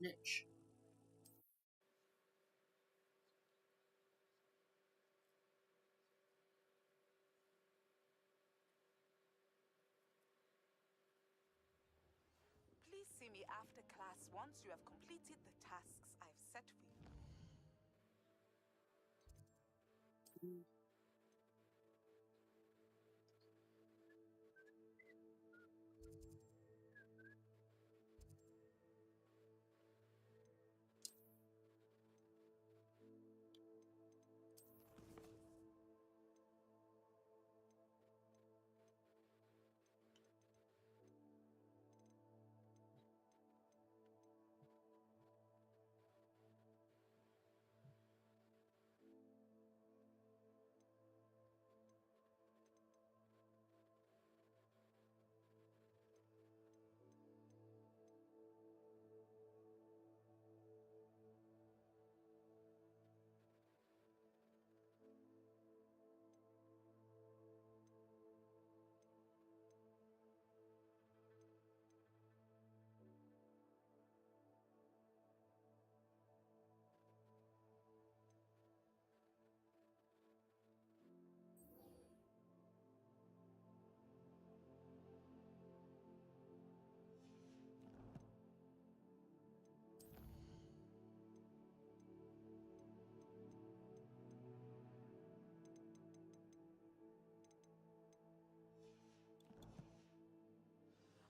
Snitch. Please see me after class once you have completed the tasks I've set for you.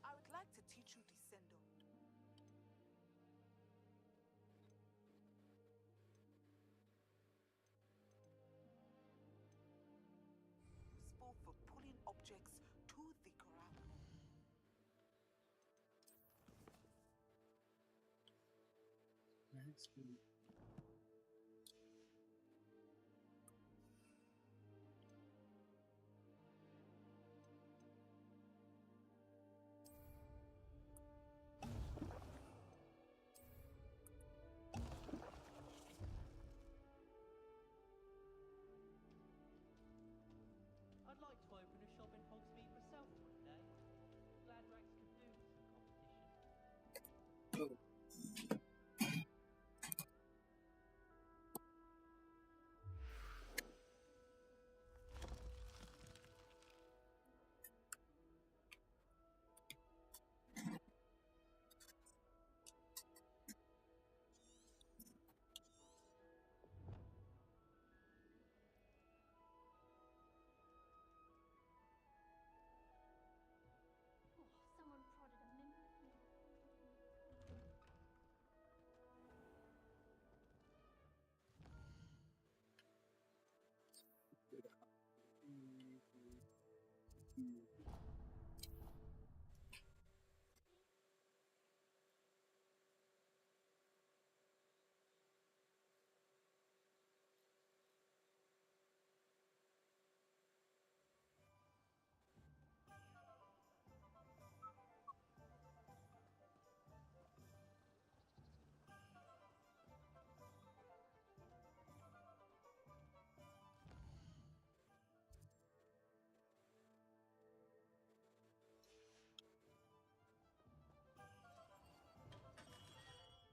I would like to teach you Descendo. Useful for pulling objects to the ground. Let's see. I'd like to open a shop in Hogsmeade myself one day. Glad Rax could do with some competition. Oh. Oh, someone prodded a mim.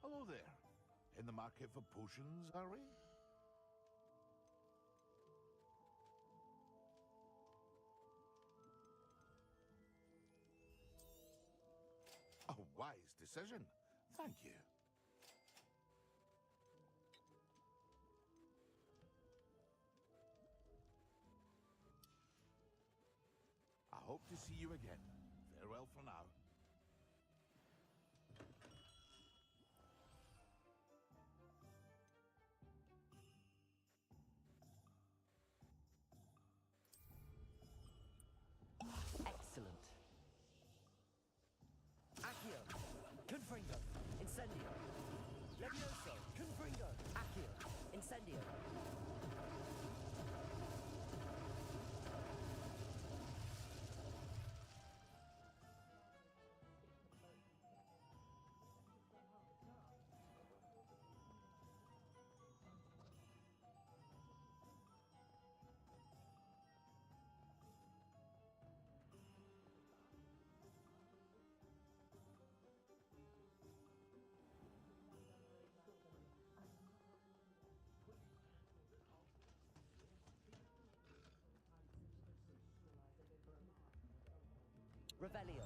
Hello there. In the market for potions, are we? A wise decision. Thank you. I hope to see you again. Farewell for now. Excellent. Accio. Confringo. Incendio. Levioso. Confringo. Accio. Incendio. Revelio.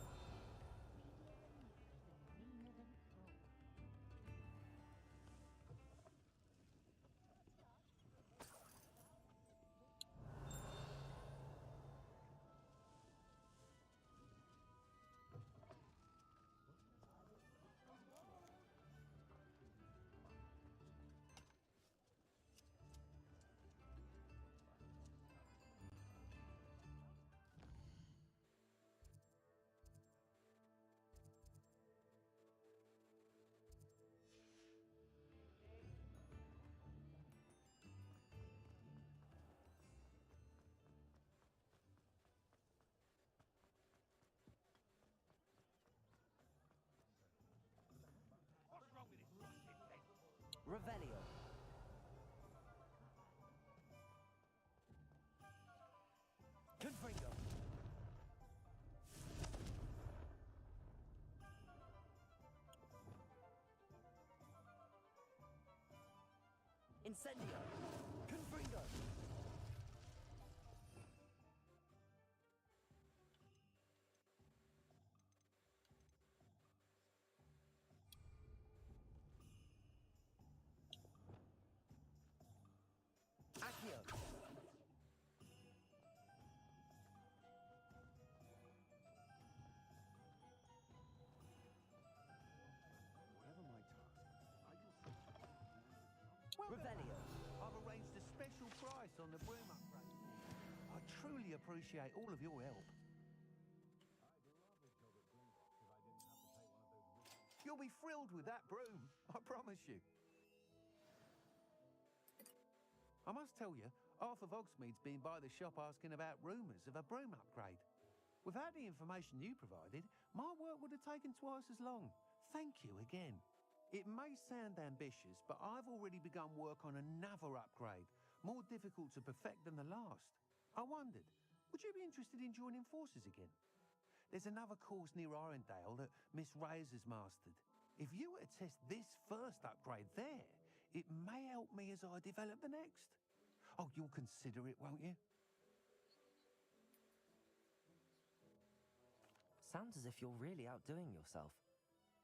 Revelio. Confringo. Incendio. Confringo. Accio. Whatever my task, I can Revelio. I've arranged a special price on the broom upgrade. I truly appreciate all of your help. You'll be thrilled with that broom, I promise you. I must tell you, Arthur Vogsmead's been by the shop asking about rumours of a broom upgrade. Without the information you provided, my work would have taken twice as long. Thank you again. It may sound ambitious, but I've already begun work on another upgrade, more difficult to perfect than the last. I wondered, would you be interested in joining forces again? There's another course near Arendale that Miss Reyes has mastered. If you were to test this first upgrade there, it may help me as I develop the next. Oh, you'll consider it, won't you? Sounds as if you're really outdoing yourself.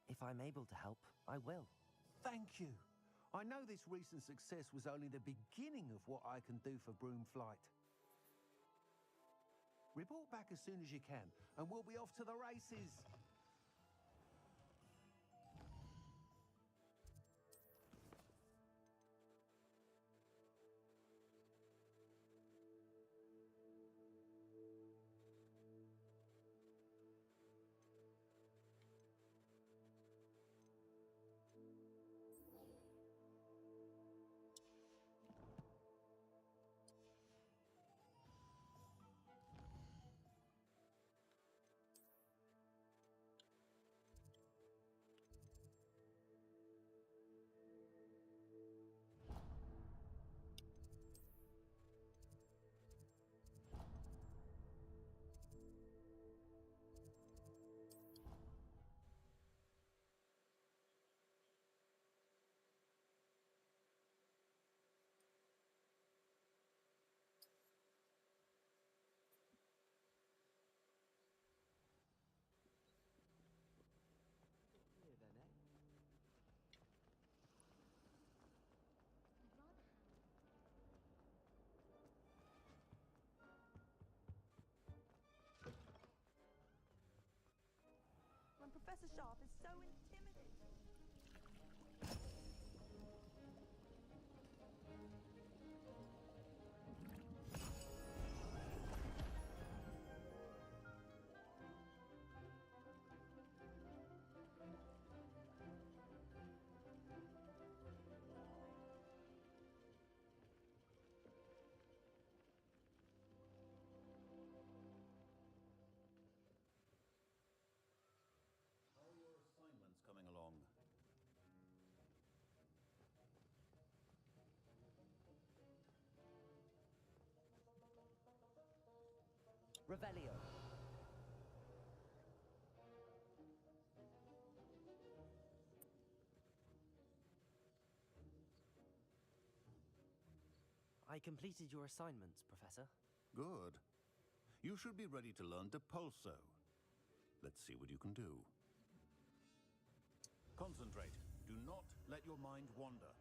If I'm able to help, I will. Thank you. I know this recent success was only the beginning of what I can do for broom flight. Report back as soon as you can, and we'll be off to the races. When Professor Sharp is so intimidating. How are your assignments coming along? Revelio. I completed your assignments, Professor. Good. You should be ready to learn Depulso. Let's see what you can do. Concentrate. Do not let your mind wander.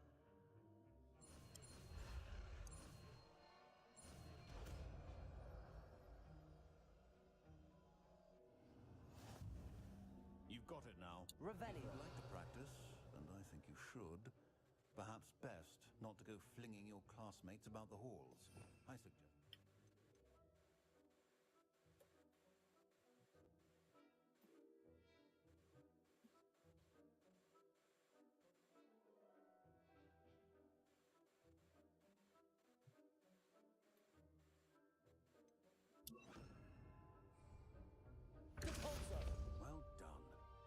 You've got it now. Revelio. If you'd like to practice, and I think you should, perhaps best not to go flinging your classmates about the halls. I suggest... Well done.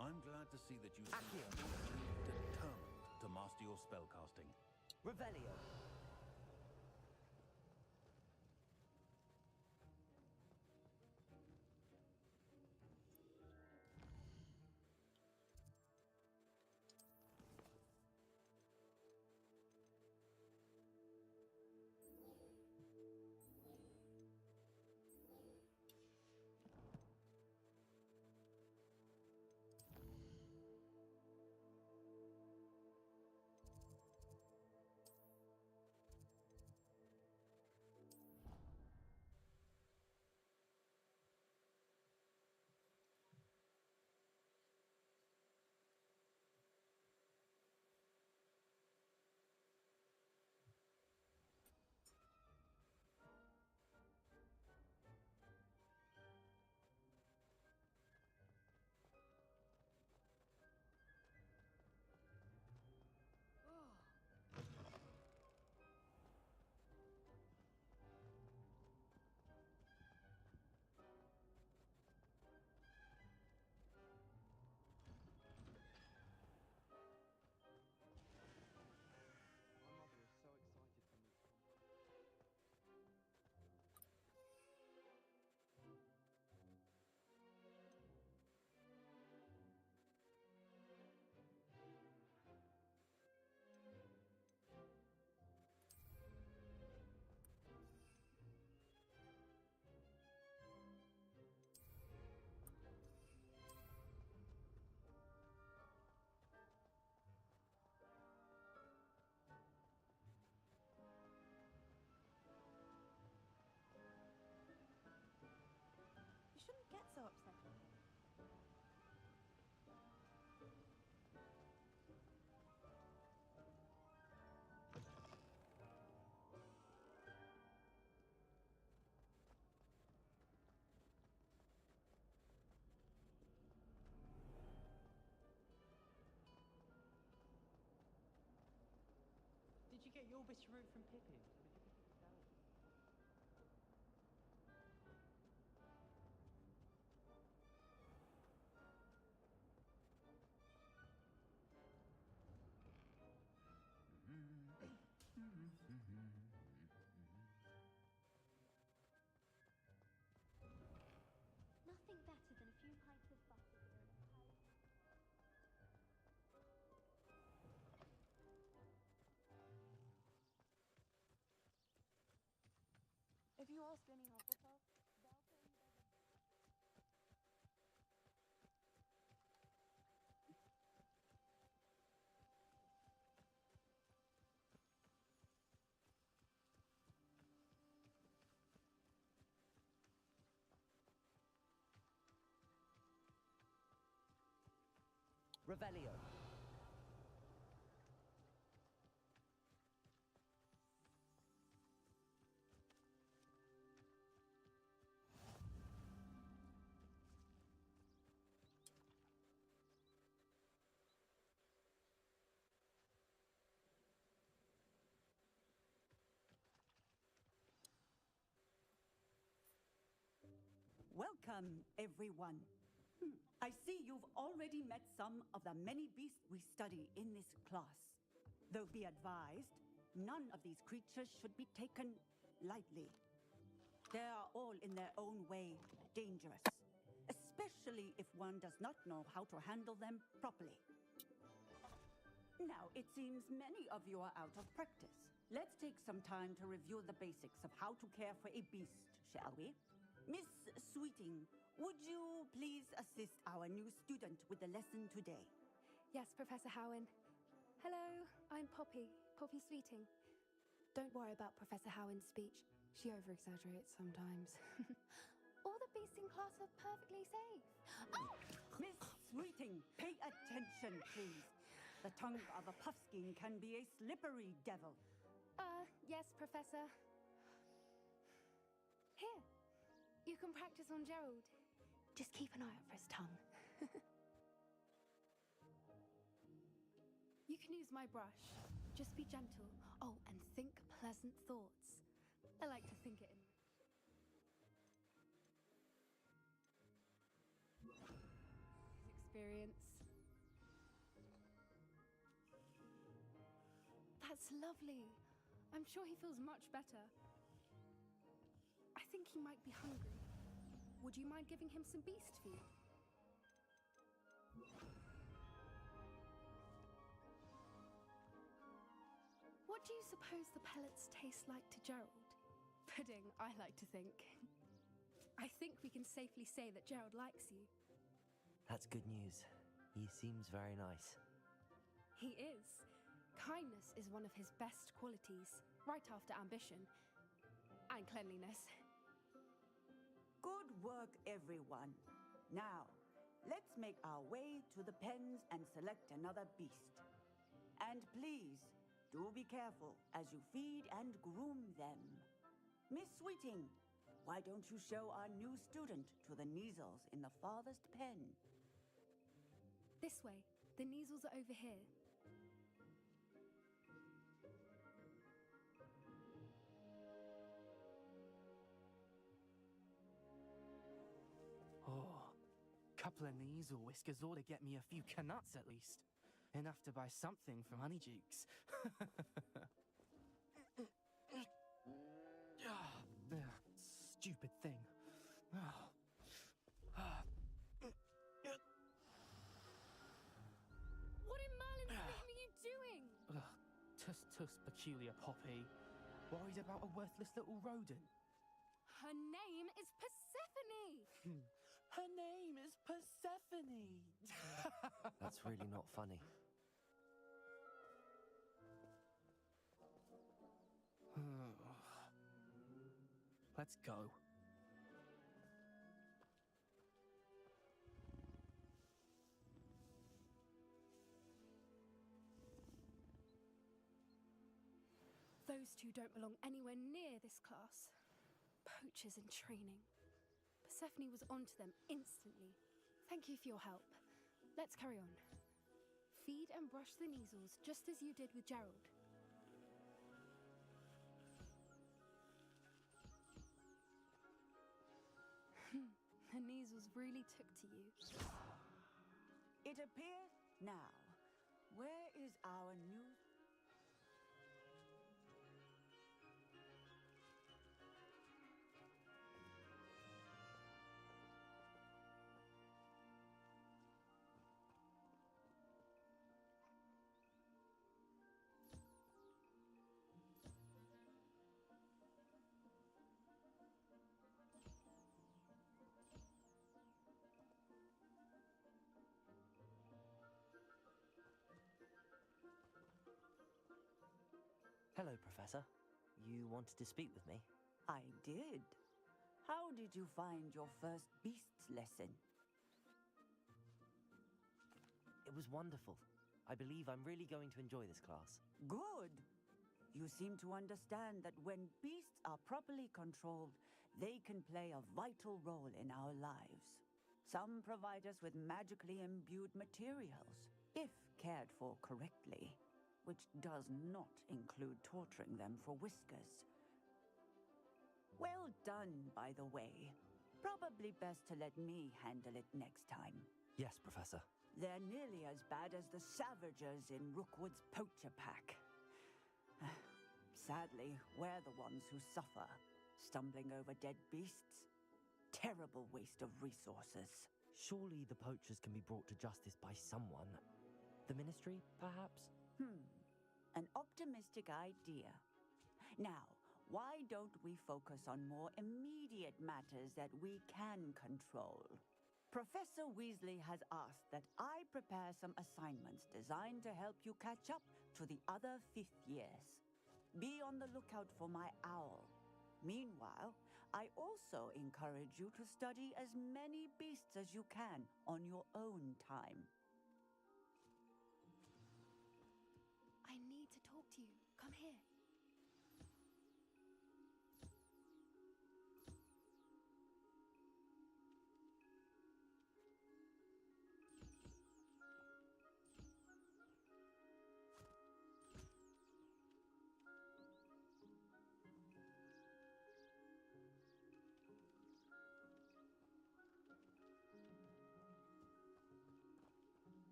I'm glad to see that you seem Accio. determined to master your spellcasting. Revelio. You shouldn't get so upset. Did you get your Orbis route from Pippin? Or did you pick it yourself? Nothing better than a few pints of butter here at the palace. If you ask any Hufflepuff, they'll tell you they're the Revelio. Welcome, everyone. I see you've already met some of the many beasts we study in this class. Though be advised, none of these creatures should be taken lightly. They are all in their own way dangerous, especially if one does not know how to handle them properly. Now, it seems many of you are out of practice. Let's take some time to review the basics of how to care for a beast, shall we? Miss Sweeting, would you please assist our new student with the lesson today? Yes, Professor Howen. Hello, I'm Poppy Sweeting. Don't worry about Professor Howen's speech. She over-exaggerates sometimes. All the beasts in class are perfectly safe. Oh! Miss Sweeting, pay attention, please. The tongue of a puffskein can be a slippery devil. Yes, Professor. Here, you can practice on Gerald. Just keep an eye out for his tongue. You can use my brush. Just be gentle. Oh, and think pleasant thoughts. I like to think it in. His experience. That's lovely. I'm sure he feels much better. I think he might be hungry. Would you mind giving him some beast food? What do you suppose the pellets taste like to Gerald? Pudding, I like to think. I think we can safely say that Gerald likes you. That's good news. He seems very nice. He is. Kindness is one of his best qualities, right after ambition and cleanliness. Good work, everyone. Now, let's make our way to the pens and select another beast. And please, do be careful as you feed and groom them. Miss Sweeting, why don't you show our new student to the Kneazles in the farthest pen? This way. The Kneazles are over here. Oh, couple of Kneazle whiskers ought to get me a few canuts at least. Enough to buy something from Honeydukes. Stupid thing. What in Merlin's name are you doing? Tuss tuss, peculiar Poppy. Worried about a worthless little rodent? Her name is Persephone! Her name is Persephone! That's really not funny. Let's go. Those two don't belong anywhere near this class. Poachers in training. Persephone was onto them instantly. Thank you for your help. Let's carry on. Feed and brush the Kneazles just as you did with Gerald. The Kneazles really took to you. It appears now. Where is our new... Hello, Professor. You wanted to speak with me? I did. How did you find your first beasts lesson? It was wonderful. I believe I'm really going to enjoy this class. Good. You seem to understand that when beasts are properly controlled, they can play a vital role in our lives. Some provide us with magically imbued materials, if cared for correctly, which does not include torturing them for whiskers. Well done, by the way. Probably best to let me handle it next time. Yes, Professor. They're nearly as bad as the Savagers in Rookwood's poacher pack. Sadly, we're the ones who suffer, stumbling over dead beasts. Terrible waste of resources. Surely the poachers can be brought to justice by someone. The Ministry, perhaps? An optimistic idea. Now, Why don't we focus on more immediate matters that we can control? Professor Weasley has asked that I prepare some assignments designed to help you catch up to the other fifth years. Be on the lookout for my owl. Meanwhile, I also encourage you to study as many beasts as you can on your own time. I need to talk to you. Come here.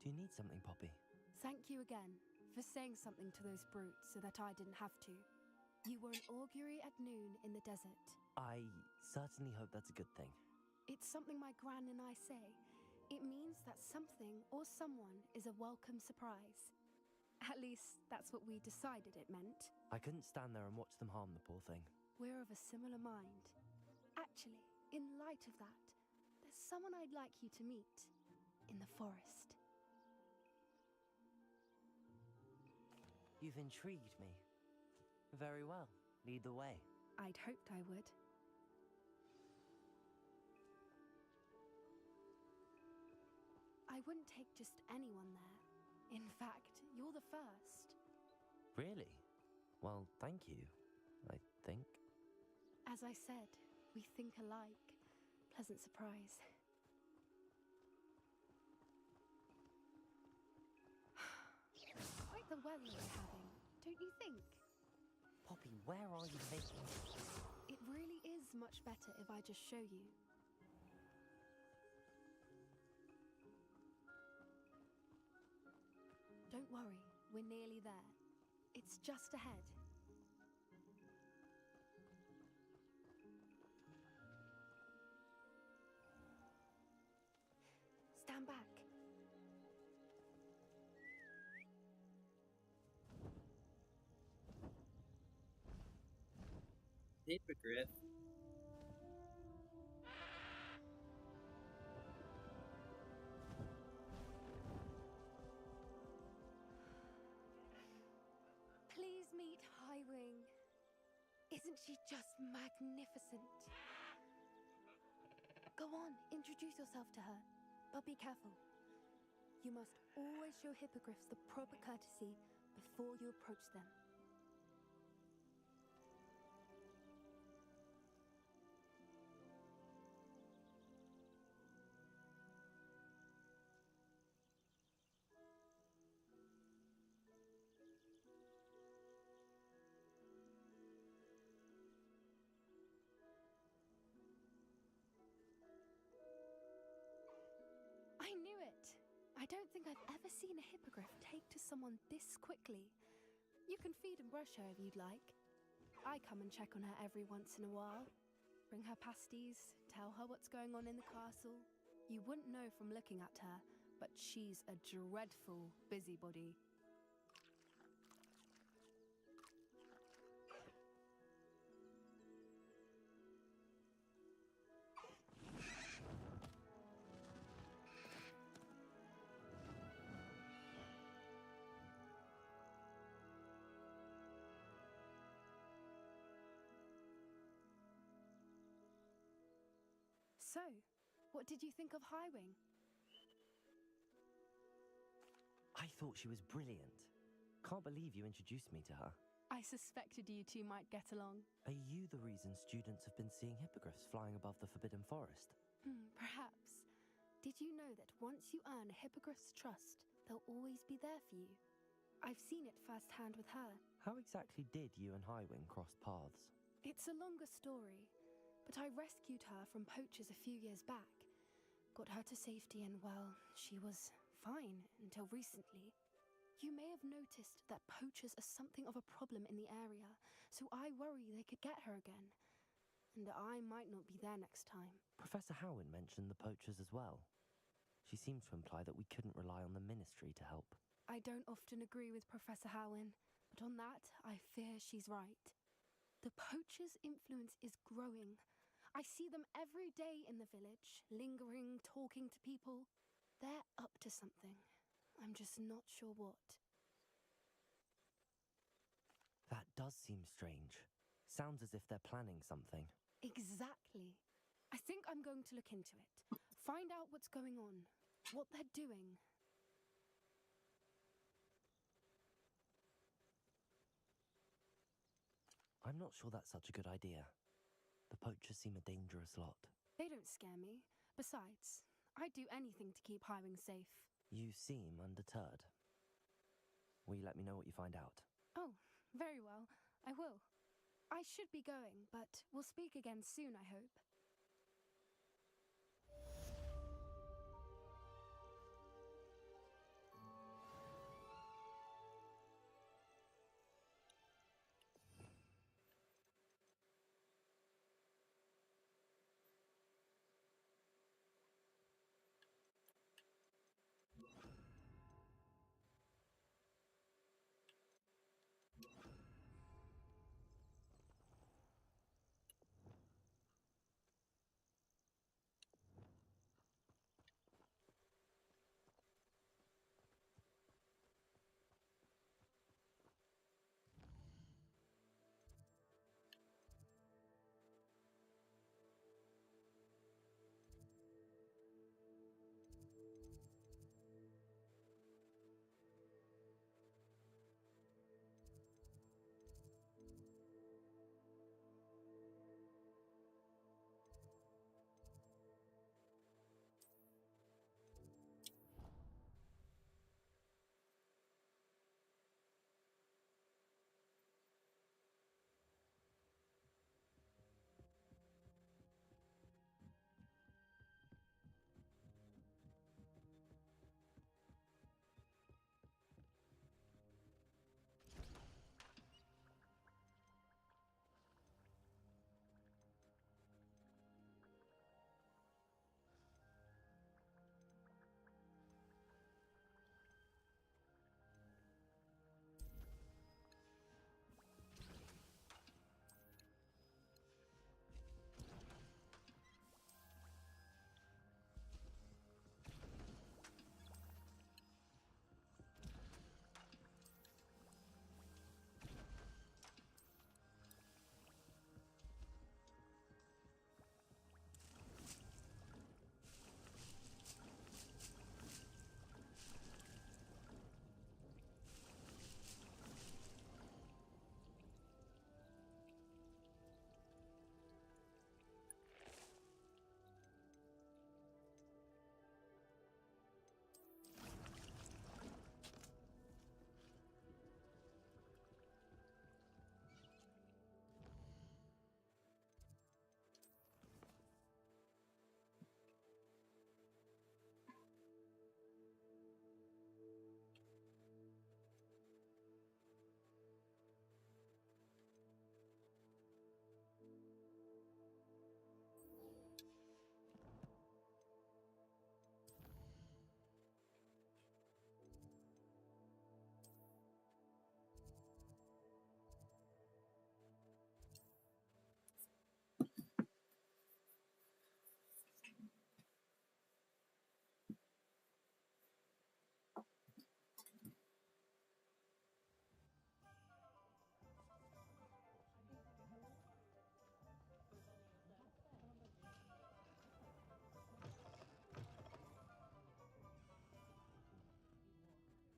Do you need something, Poppy? Thank you again for saying something to those brutes so that I didn't have to. You were an augury at noon in the desert. I certainly hope that's a good thing. It's something my gran and I say. It means that something or someone is a welcome surprise. At least, that's what we decided it meant. I couldn't stand there and watch them harm the poor thing. We're of a similar mind. Actually, in light of that, there's someone I'd like you to meet in the forest. You've intrigued me. Very well. Lead the way. I'd hoped I would. I wouldn't take just anyone there. In fact, you're the first. Really? Well, thank you, I think. As I said, we think alike. Pleasant surprise. Quite the weather we're having, don't you think? Poppy, where are you taking me? It really is much better if I just show you. Don't worry, we're nearly there. It's just ahead. Stand back. Hippogriff. Please meet Highwing. Isn't she just magnificent? Go on, introduce yourself to her. But be careful. You must always show hippogriffs the proper courtesy before you approach them. I knew it! I don't think I've ever seen a hippogriff take to someone this quickly. You can feed and brush her if you'd like. I come and check on her every once in a while. Bring her pasties, tell her what's going on in the castle. You wouldn't know from looking at her, but she's a dreadful busybody. So, what did you think of Highwing? I thought she was brilliant. Can't believe you introduced me to her. I suspected you two might get along. Are you the reason students have been seeing hippogriffs flying above the Forbidden Forest? Perhaps. Did you know that once you earn a hippogriff's trust, they'll always be there for you? I've seen it firsthand with her. How exactly did you and Highwing cross paths? It's a longer story, but I rescued her from poachers a few years back. Got her to safety and, well, she was fine until recently. You may have noticed that poachers are something of a problem in the area, so I worry they could get her again. And I might not be there next time. Professor Howin mentioned the poachers as well. She seems to imply that we couldn't rely on the Ministry to help. I don't often agree with Professor Howin, But on that, I fear she's right. The poachers' influence is growing. I see them every day in the village, lingering, talking to people. They're up to something. I'm just not sure what. That does seem strange. Sounds as if they're planning something. Exactly. I think I'm going to look into it. Find out what's going on, what they're doing. I'm not sure that's such a good idea. The poachers seem a dangerous lot. They don't scare me. Besides, I'd do anything to keep Highwing safe. You seem undeterred. Will you let me know what you find out? Oh, very well. I will. I should be going, but we'll speak again soon, I hope.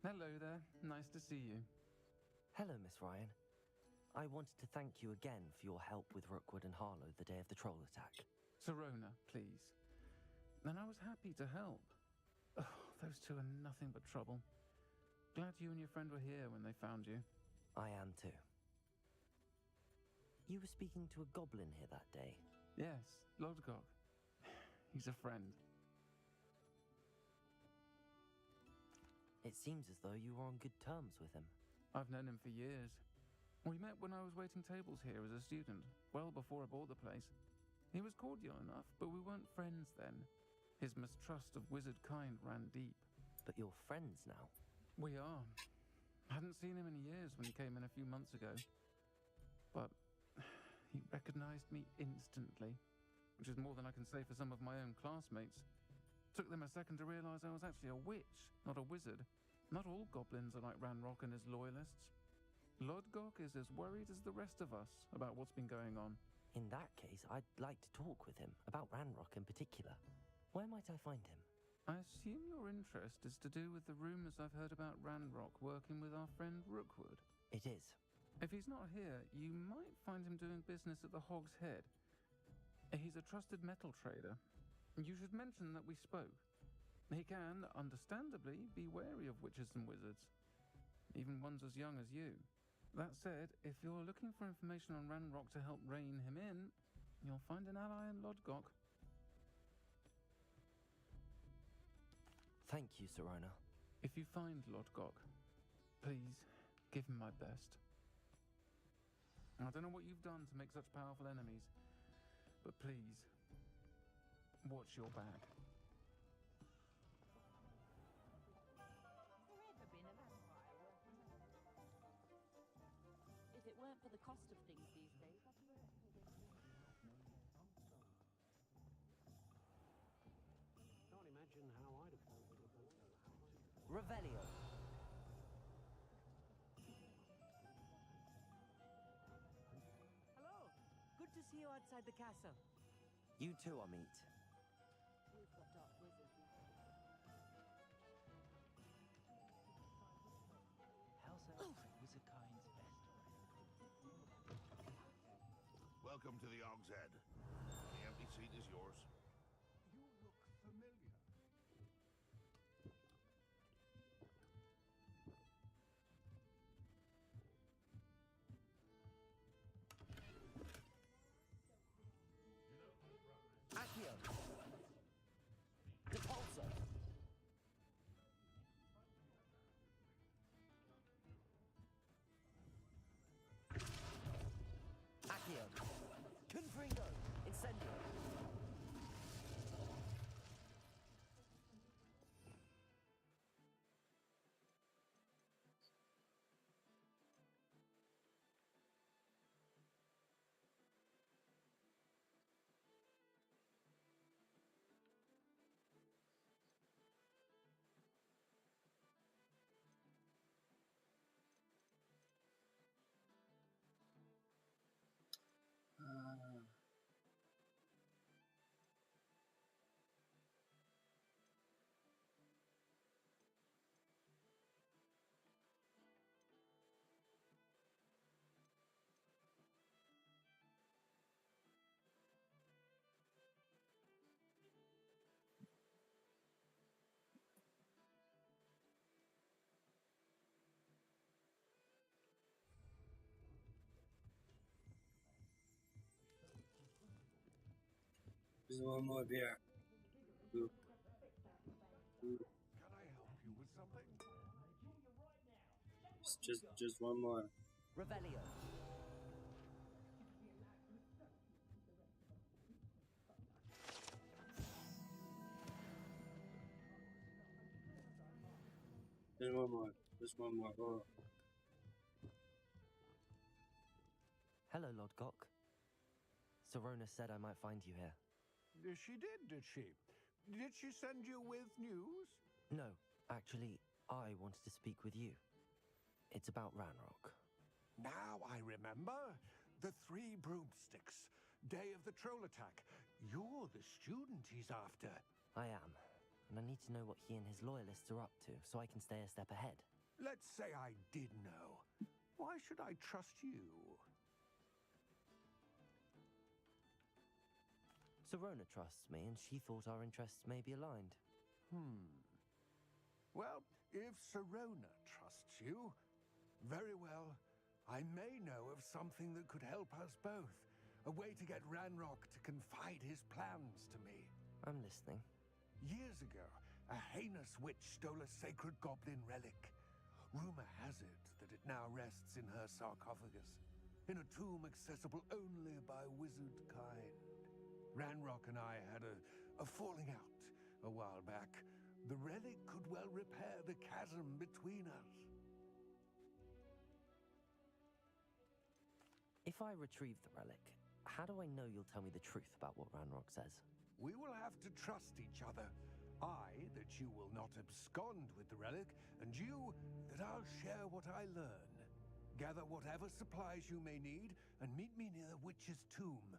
Hello there. Nice to see you. Hello, Miss Ryan. I wanted to thank you again for your help with Rookwood and Harlow the day of the troll attack. Sirona, please. And I was happy to help. Oh, those two are nothing but trouble. Glad you and your friend were here when they found you. I am too. You were speaking to a goblin here that day. Yes, Lodgok. He's a friend. It seems as though you were on good terms with him. I've known him for years. We met when I was waiting tables here as a student, well before I bought the place. He was cordial enough, but we weren't friends then. His mistrust of wizard kind ran deep. But you're friends now? We are. Hadn't seen him in years when he came in a few months ago. But he recognized me instantly, which is more than I can say for some of my own classmates. Took them a second to realize I was actually a witch, not a wizard. Not all goblins are like Ranrock and his loyalists. Lodgok is as worried as the rest of us about what's been going on. In that case, I'd like to talk with him, about Ranrock in particular. Where might I find him? I assume your interest is to do with the rumors I've heard about Ranrock working with our friend Rookwood. It is. If he's not here, you might find him doing business at the Hog's Head. He's a trusted metal trader. You should mention that we spoke. He can, understandably, be wary of witches and wizards, even ones as young as you. That said, if you're looking for information on Ranrock to help rein him in, you'll find an ally in Lodgok. Thank you, Sirona. If you find Lodgok, please give him my best. I don't know what you've done to make such powerful enemies, but please, watch your back. If it weren't for the cost of things these days, Can't imagine how I'd have felt with a boat. Revelio. Hello. Good to see you outside the castle. You too, Amit. we've got dark wizards. House Elves are Wizardkind's best friend. Welcome to the Og's Head. The empty seat is yours. You look familiar. Accio. Depulso. Accio. Confringo. Incendio. Just one more beer. Can I help you with something? Just one more. Revelio. Just one more. Just one more. Oh. Hello, Lodgok. Sirona said I might find you here. She did she? Did she send you with news? No, actually, I wanted to speak with you. It's about Ranrock. Now I remember. The 3 broomsticks. Day of the troll attack. You're the student he's after. I am, and I need to know what he and his loyalists are up to so I can stay a step ahead. Let's say I did know. Why should I trust you? Sirona trusts me, and she thought our interests may be aligned. Well, if Sirona trusts you, very well. I may know of something that could help us both. A way to get Ranrock to confide his plans to me. I'm listening. Years ago, a heinous witch stole a sacred goblin relic. Rumor has it that it now rests in her sarcophagus, in a tomb accessible only by wizard kind. Ranrock and I had a falling out a while back. The relic could well repair the chasm between us. If I retrieve the relic, how do I know you'll tell me the truth about what Ranrock says? We will have to trust each other. I, that you will not abscond with the relic, and you, that I'll share what I learn. Gather whatever supplies you may need, and meet me near the witch's tomb.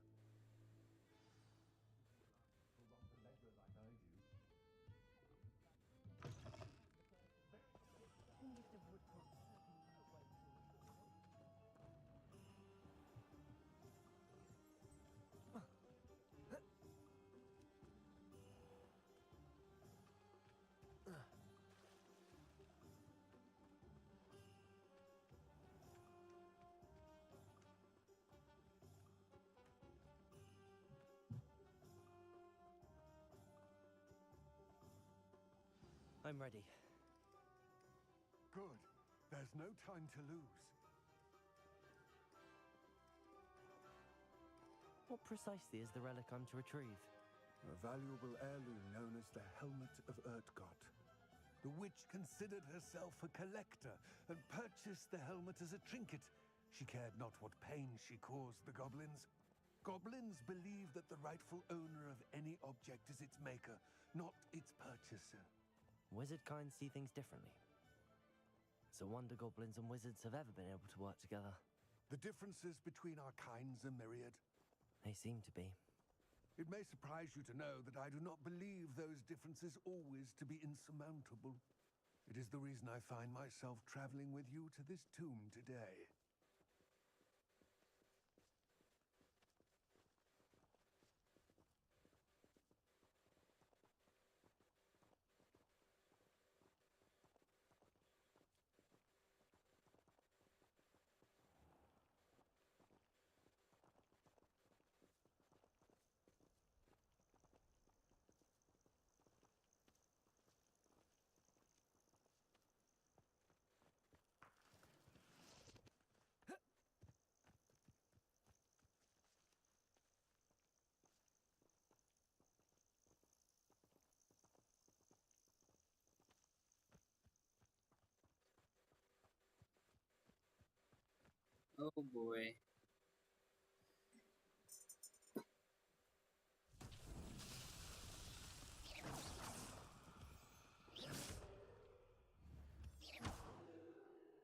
I'm ready. Good. There's no time to lose. What precisely is the relic I'm to retrieve? A valuable heirloom known as the Helmet of Urtgott. The witch considered herself a collector and purchased the helmet as a trinket. She cared not what pain she caused the goblins. Goblins believe that the rightful owner of any object is its maker, not its purchaser. Wizard kind see things differently. So wonder goblins and wizards have ever been able to work together. The differences between our kinds are myriad. They seem to be. It may surprise you to know that I do not believe those differences always to be insurmountable. It is the reason I find myself traveling with you to this tomb today. Oh boy.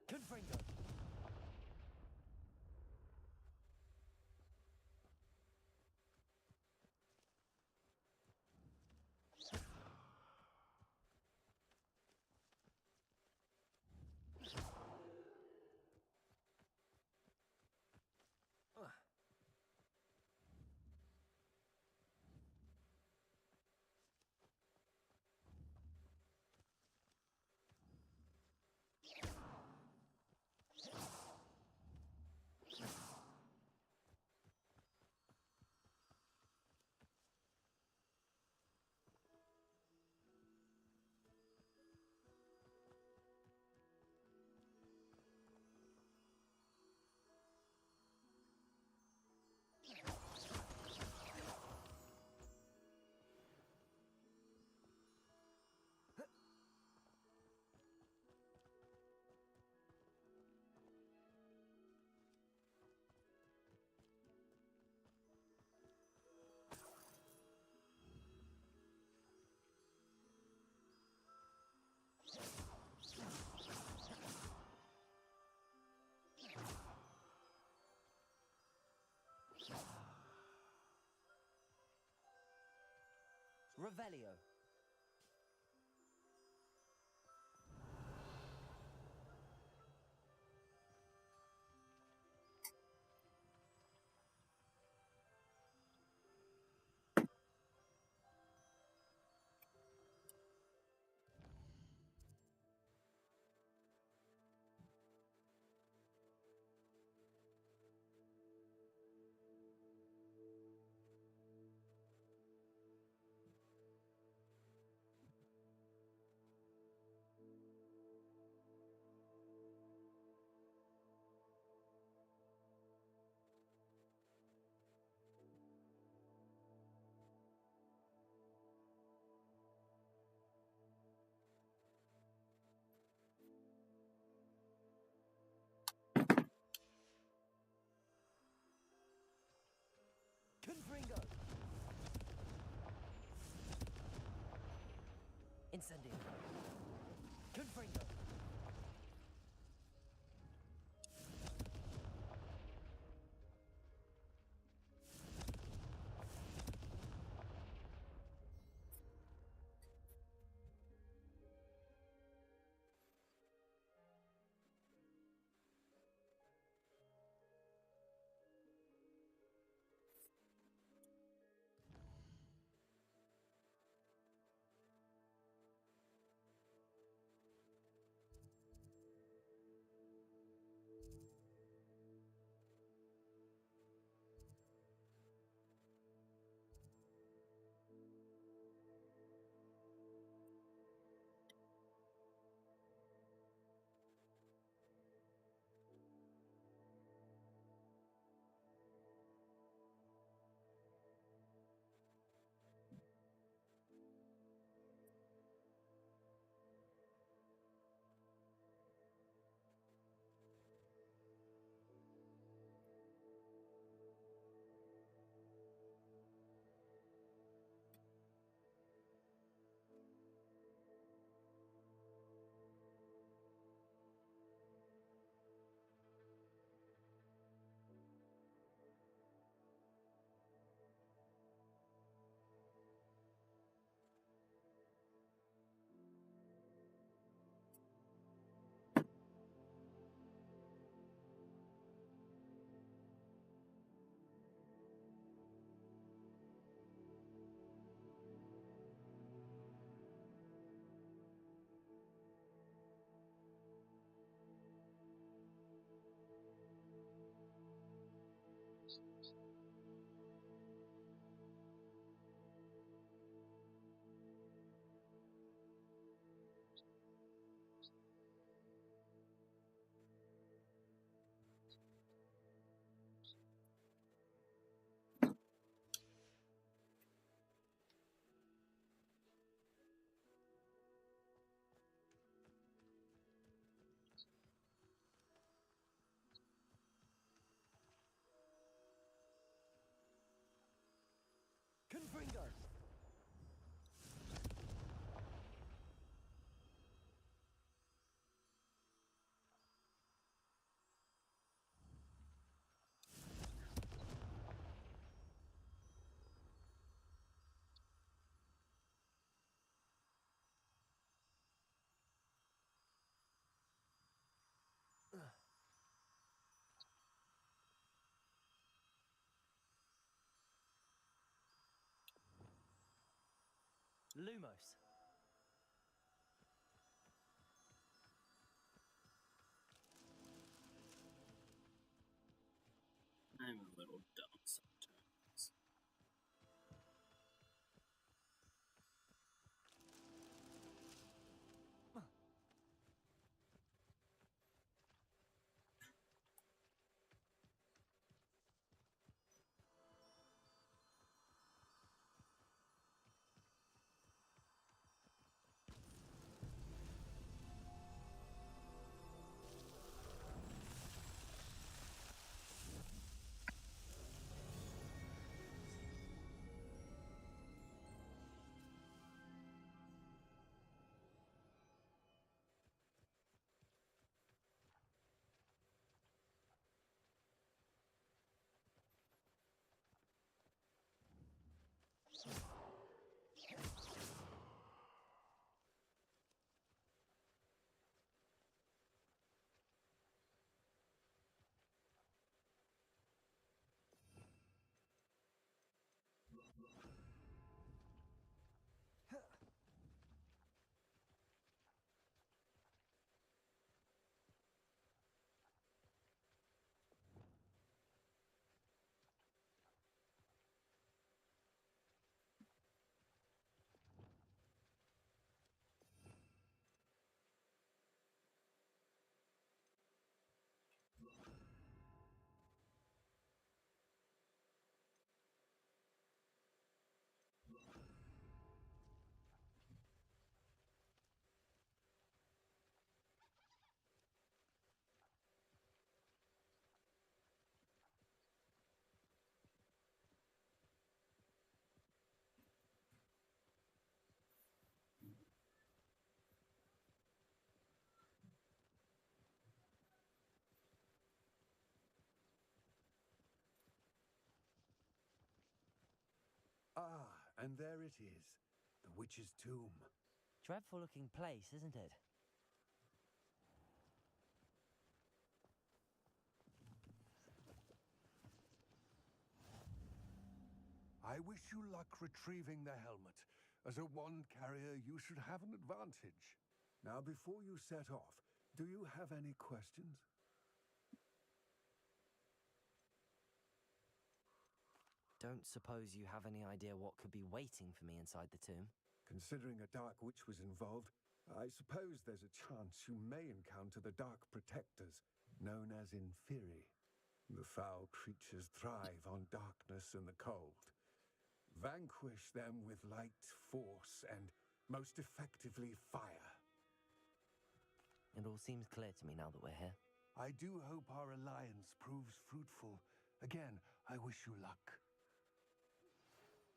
Confringo! Revelio. Incendio. Confringo. Confringo. Lumos. I'm a little dumb sometimes. And there it is, the witch's tomb. Dreadful looking place, isn't it? I wish you luck retrieving the helmet. As a wand carrier, you should have an advantage. Now, before you set off, do you have any questions? Don't suppose you have any idea what could be waiting for me inside the tomb? Considering a Dark Witch was involved, I suppose there's a chance you may encounter the Dark Protectors, known as Inferi. The foul creatures thrive on darkness and the cold. Vanquish them with light, force, and most effectively fire. It all seems clear to me now that we're here. I do hope our alliance proves fruitful. Again, I wish you luck.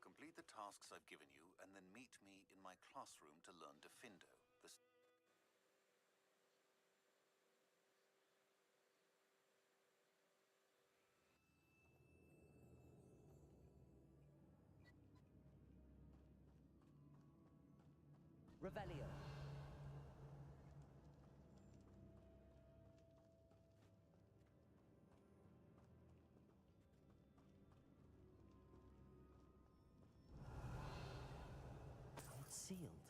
Complete the tasks I've given you, and then meet me in my classroom to learn Diffindo. Revelio. It's sealed.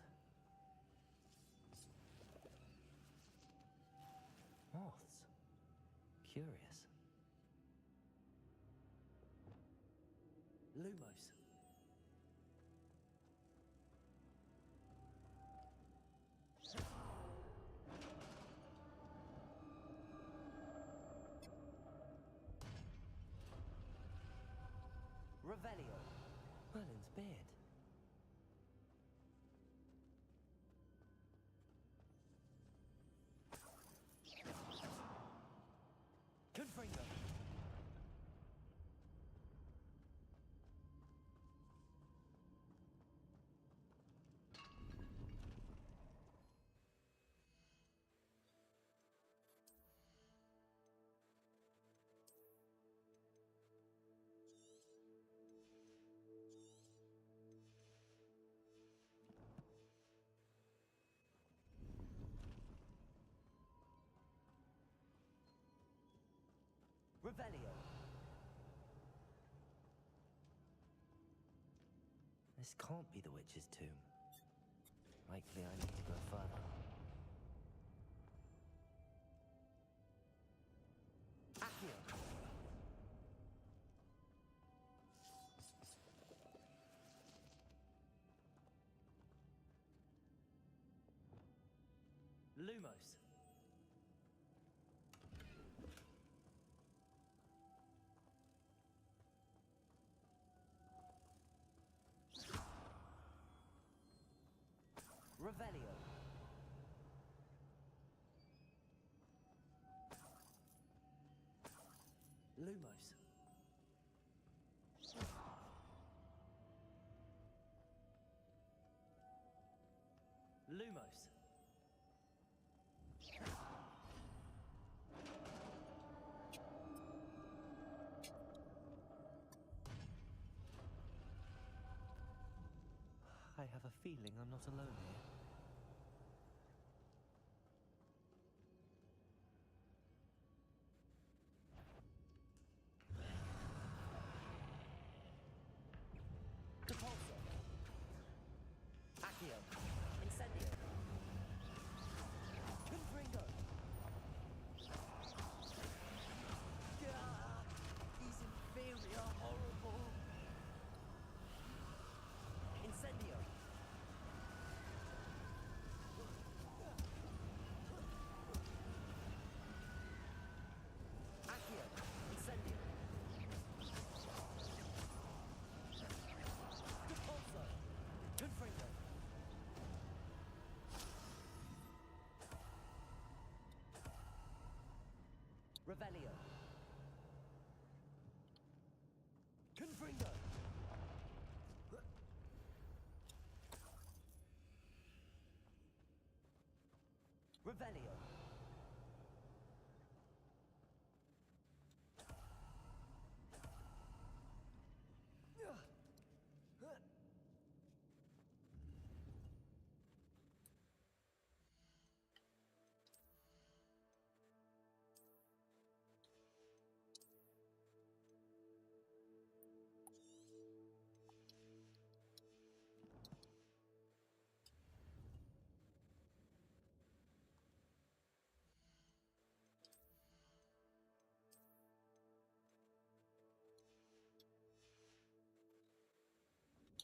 Moths. Curious. Lumos. Revelio. Merlin's beard. Confringo. Revelio. This can't be the witch's tomb. Likely I need to go further. Accio. Lumos. Revelio. Lumos. Lumos. I have a feeling I'm not alone here. Depulso. Accio. Incendio. Confringo. These inferior, horrible. Incendio. Accio. Incendio. Depulso. Confringo. Revelio. Confringo. Revelio.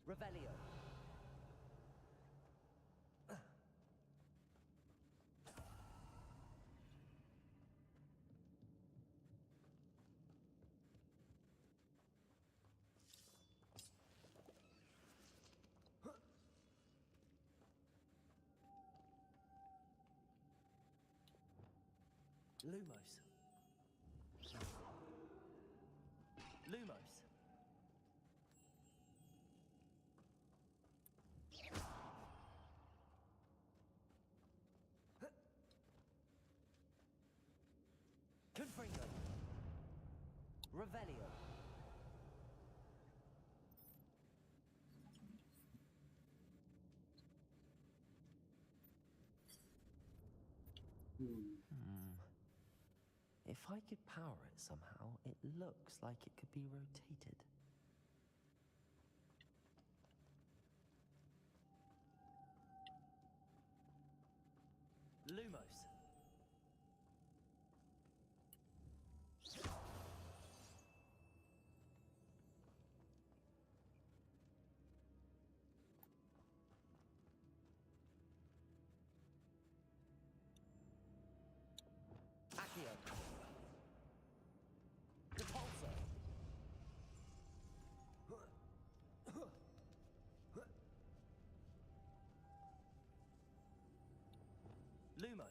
Revelio. Lumos. Lumos. Confringo. Revelio. If I could power it somehow, it looks like it could be rotated. Lumos. Accio. Repulsor. Lumos.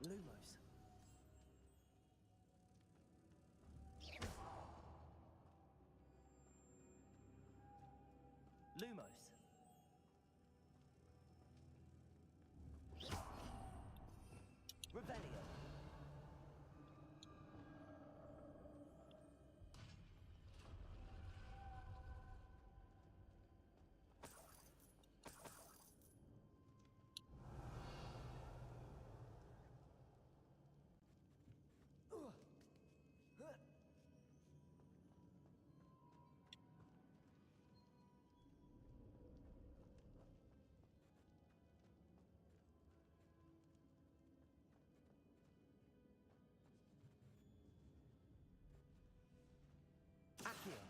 Lumos. Lumos. Revelio. Accio.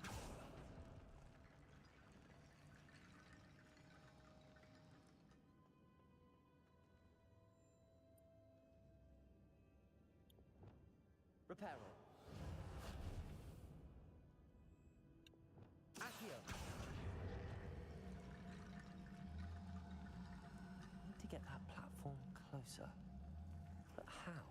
Reparo. Accio. I need to get that platform closer. But how?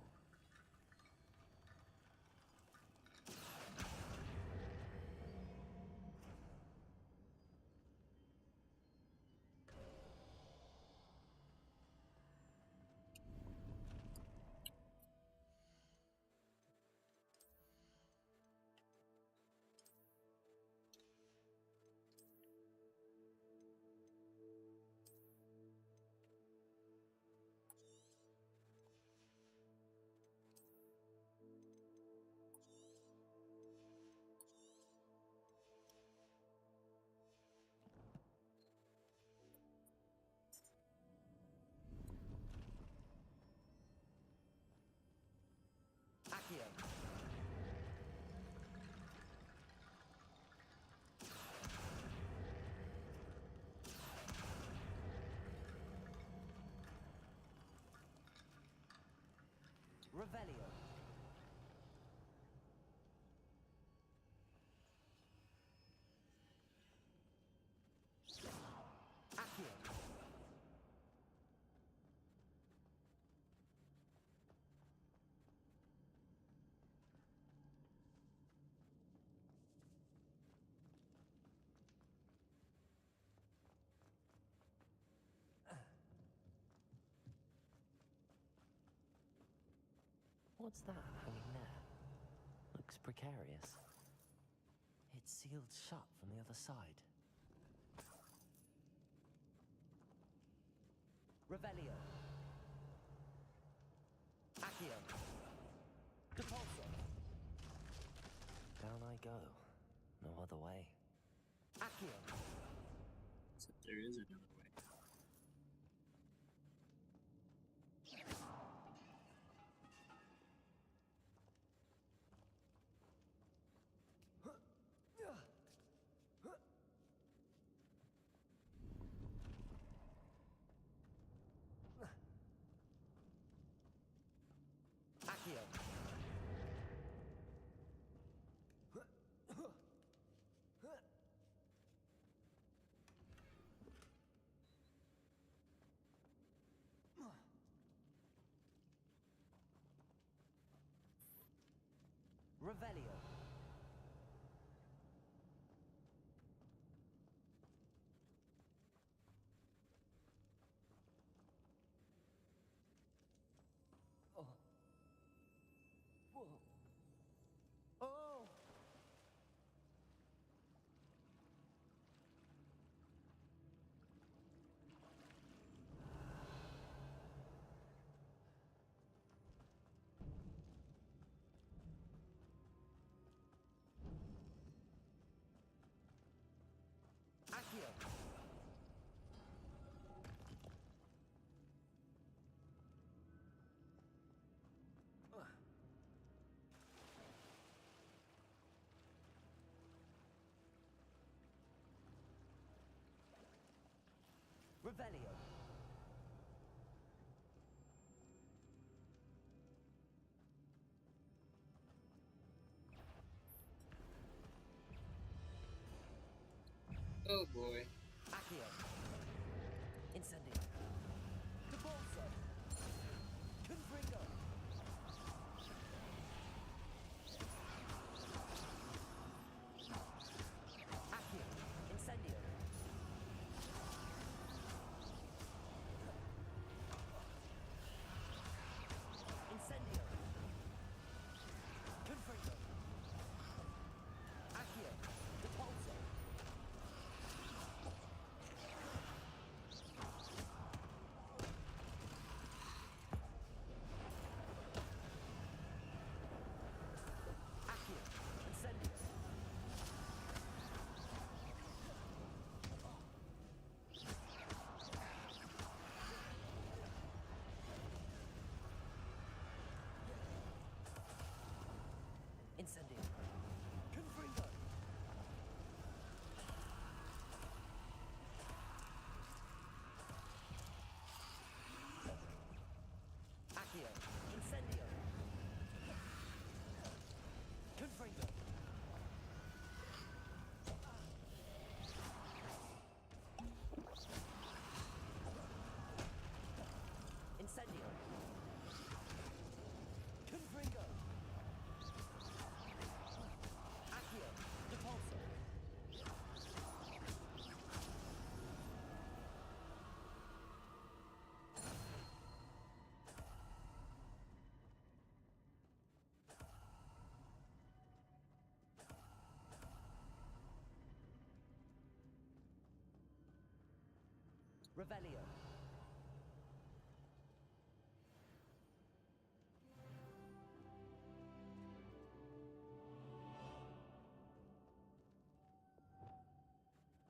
Accio. Revelio. Accio. What's that hanging there? Looks precarious. It's sealed shut from the other side. Revelio. Accio. Depulso. Down I go. No other way. Accio. So there is another way. Revelio. Oh. Whoa. Oh! Accio. Revelio. Oh boy. Accio. Incendio. Debolso. Confringo. Accio. Incendio. Incendio. Confringo. Accio. Depulso. Accio. Incendio. Incendio. Confringo. Accio. Incendio. Confringo. Incendio. Confringo. Accio. Depulso. Revelio.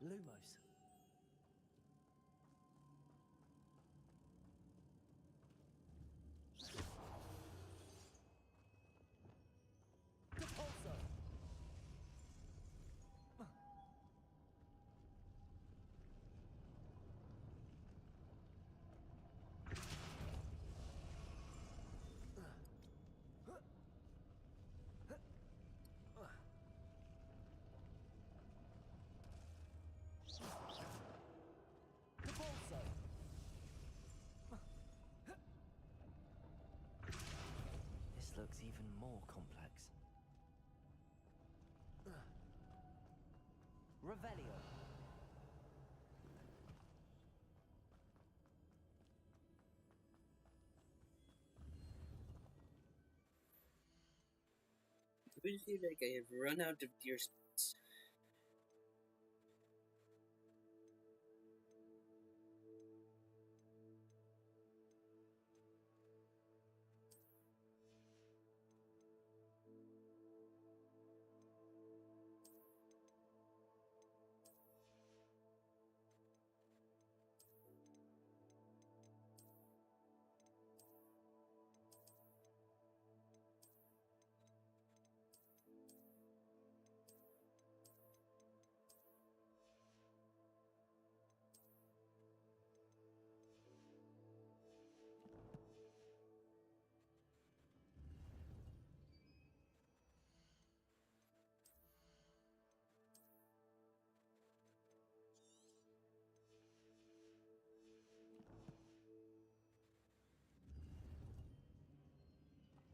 Lumos. Depulso. Depulso. This looks even more complex. Revelio. I feel like I have run out of deer spots.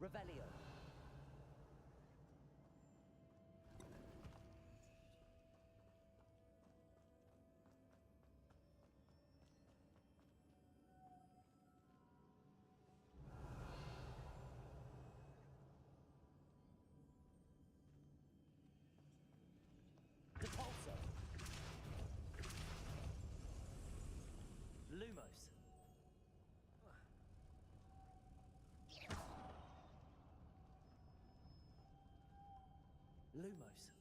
Revelio. Lumos.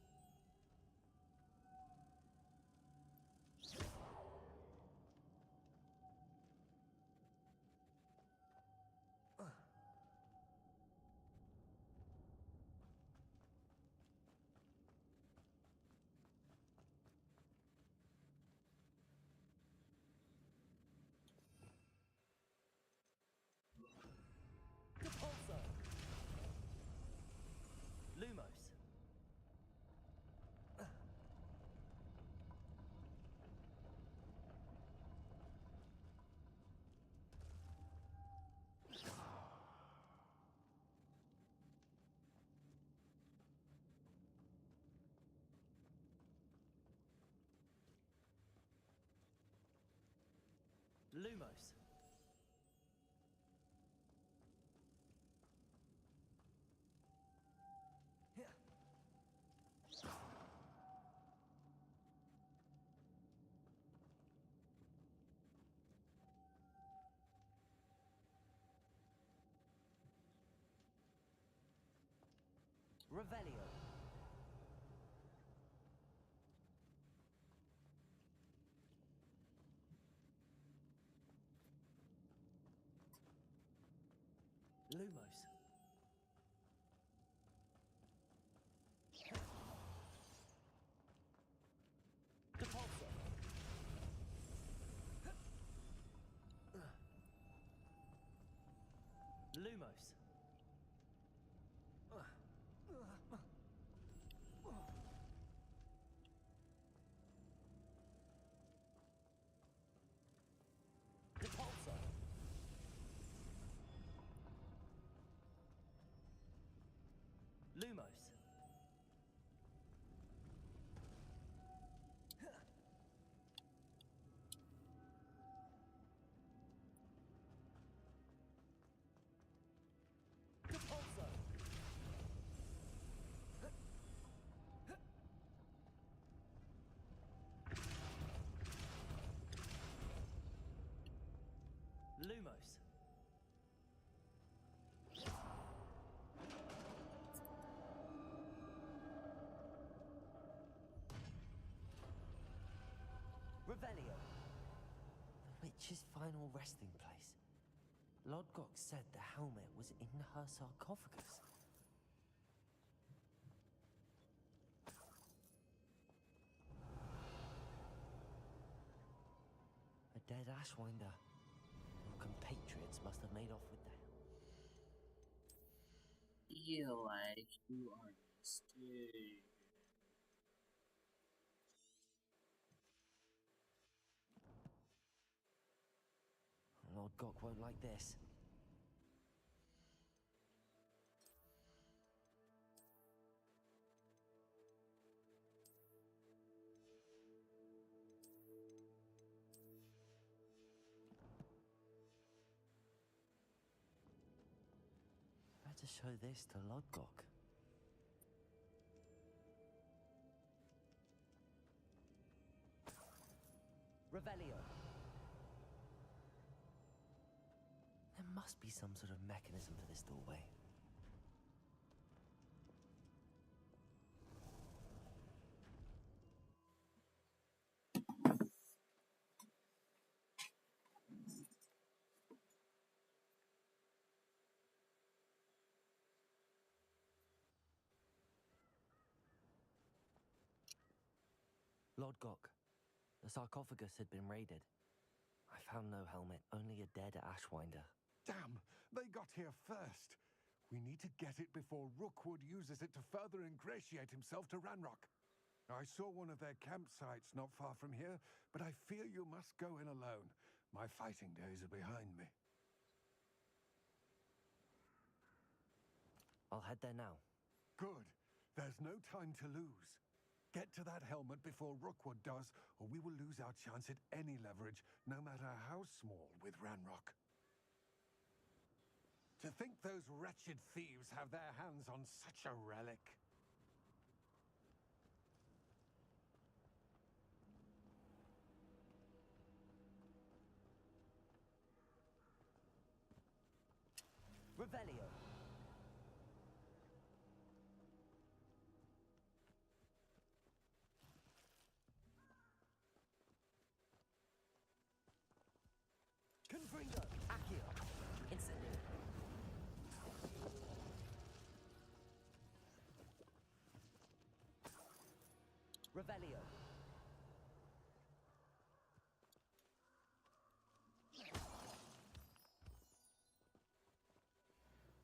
Repulsor. Lumos. Lumos. Revelio. Lumos. Repulsor. Lumos. Repulsor. Lumos. Repulsor. Lumos. Revelio. The witch's final resting place. Lodgok said the helmet was in her sarcophagus. A dead Ashwinder. Your compatriots must have made off with the Feel like you are mistaken. Lodgok won't like this. Better show this to Lodgok. Revelio. There must be some sort of mechanism for this doorway. Lodgok, the sarcophagus had been raided. I found no helmet, only a dead Ashwinder. Damn! They got here first. We need to get it before Rookwood uses it to further ingratiate himself to Ranrock. I saw one of their campsites not far from here, but I fear you must go in alone. My fighting days are behind me. I'll head there now. Good. There's no time to lose. Get to that helmet before Rookwood does, or we will lose our chance at any leverage, no matter how small, with Ranrock. To think those wretched thieves have their hands on such a relic. Revelio. Revelio.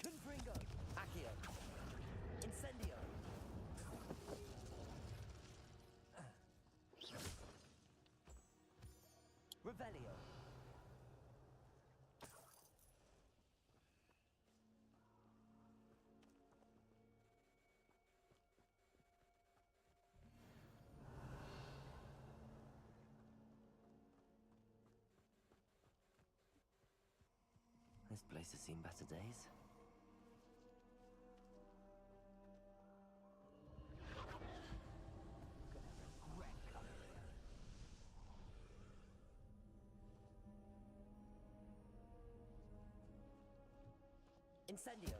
Confringo. Accio. Incendio. Revelio. This place has seen better days. Incendio.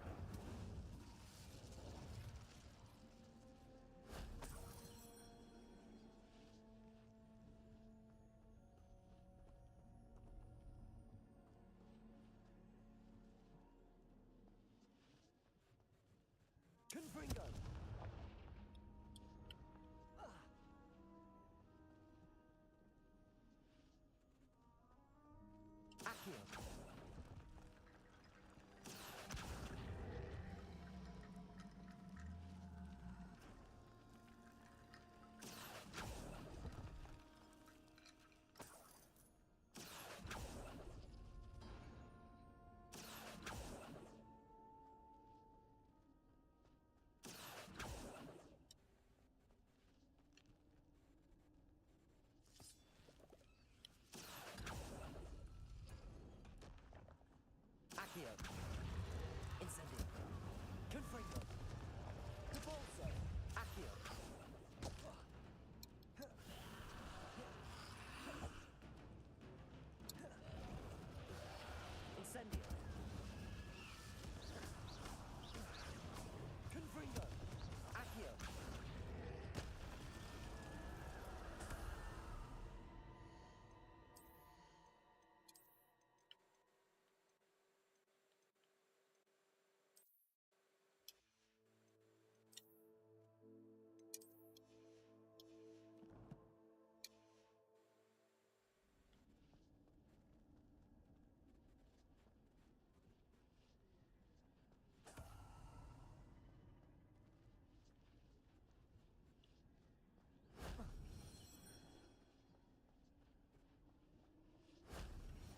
Confringo. Accio. Accio. Incendio. Confringo. Cabalso. Accio. Incendio. Confringo. Accio.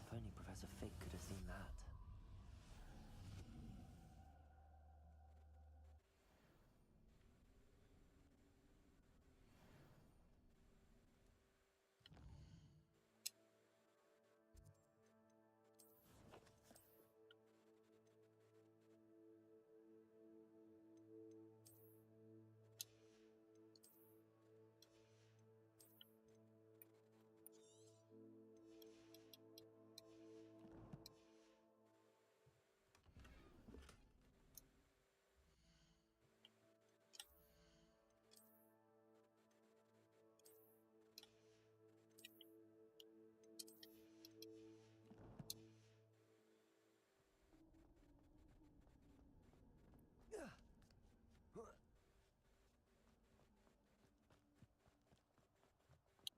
If only Professor Fig could have seen that.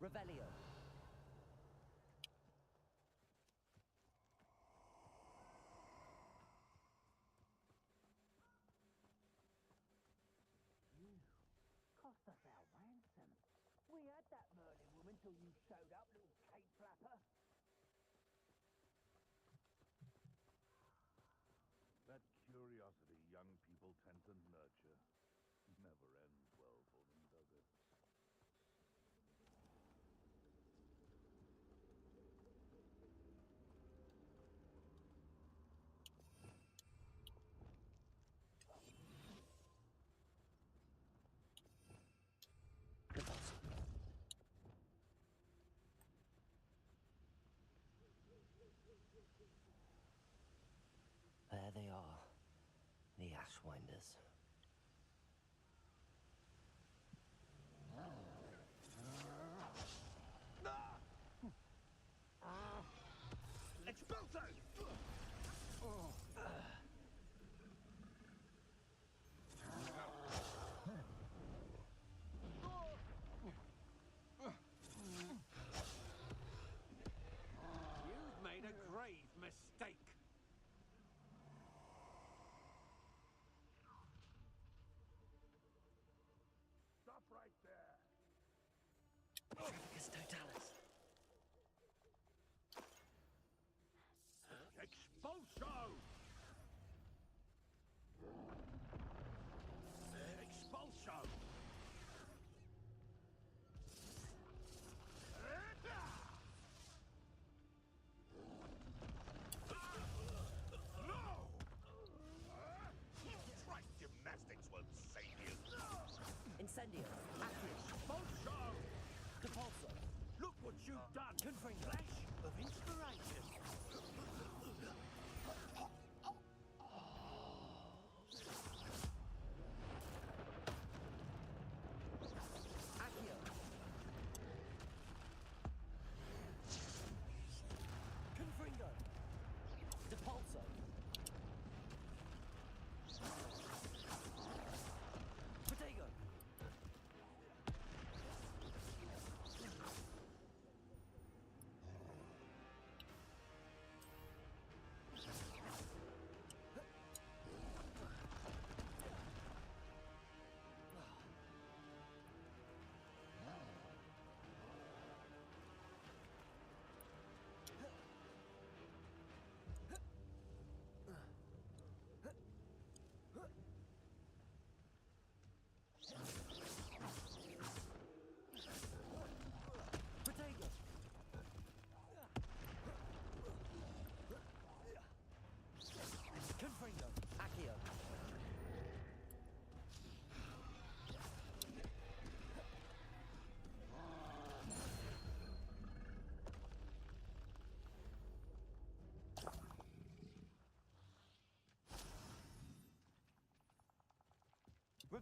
Revelio. Cost us our ransom. We had that Merlin woman till you showed up, little cape flapper. That curiosity young people tend to nurture never ends well for them, does it? There they are, the Ashwinders. Expulso!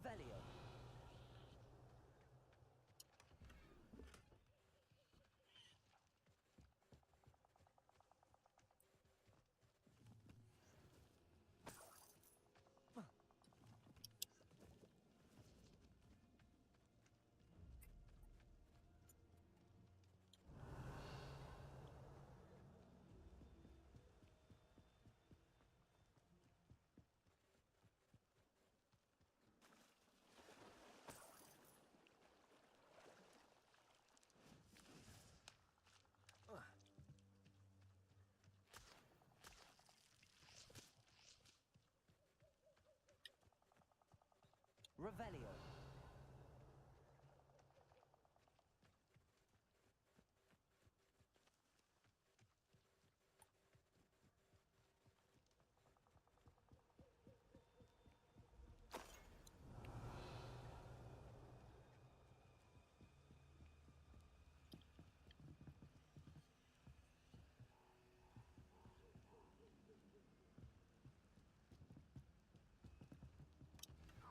Revelio. Revelio.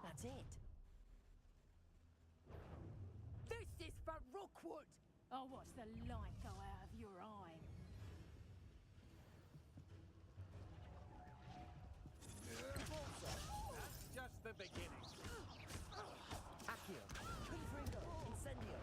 That's it. This is for Rookwood! I'll watch the light go out of your eye. That's just the beginning. Accio. Confringo. Incendio.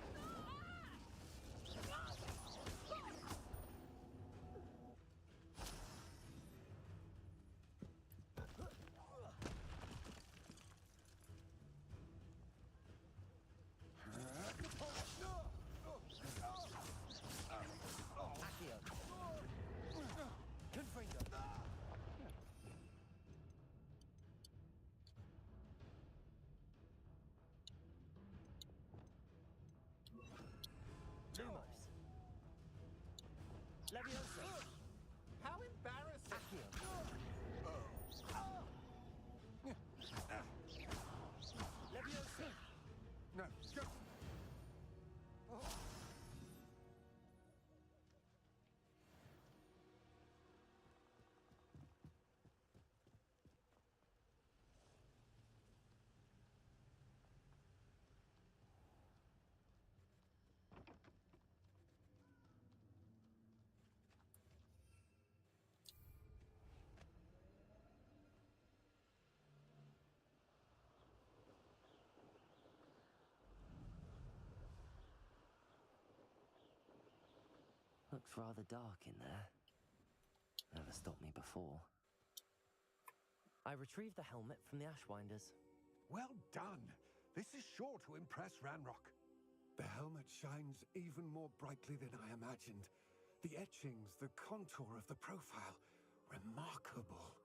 Accio. Confringo. Lumos. Leviosa. How embarrassing! Accio. Leviosa. No, go. Looks rather dark in there. Never stopped me before. I retrieved the helmet from the Ashwinders. Well done. This is sure to impress Ranrock. The helmet shines even more brightly than I imagined. The etchings, the contour of the profile. Remarkable.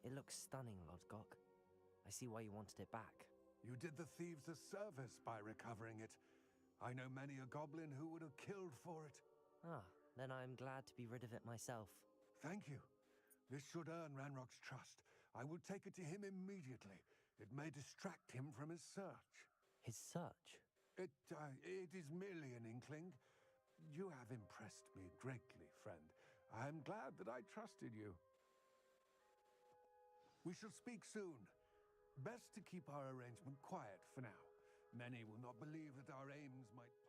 It looks stunning, Lodgok. I see why you wanted it back. You did the thieves a service by recovering it. I know many a goblin who would have killed for it. Ah, then I'm glad to be rid of it myself. Thank you. This should earn Ranrock's trust. I will take it to him immediately. It may distract him from his search. His search? It is merely an inkling. You have impressed me greatly, friend. I am glad that I trusted you. We shall speak soon. Best to keep our arrangement quiet for now. Many will not believe that our aims might...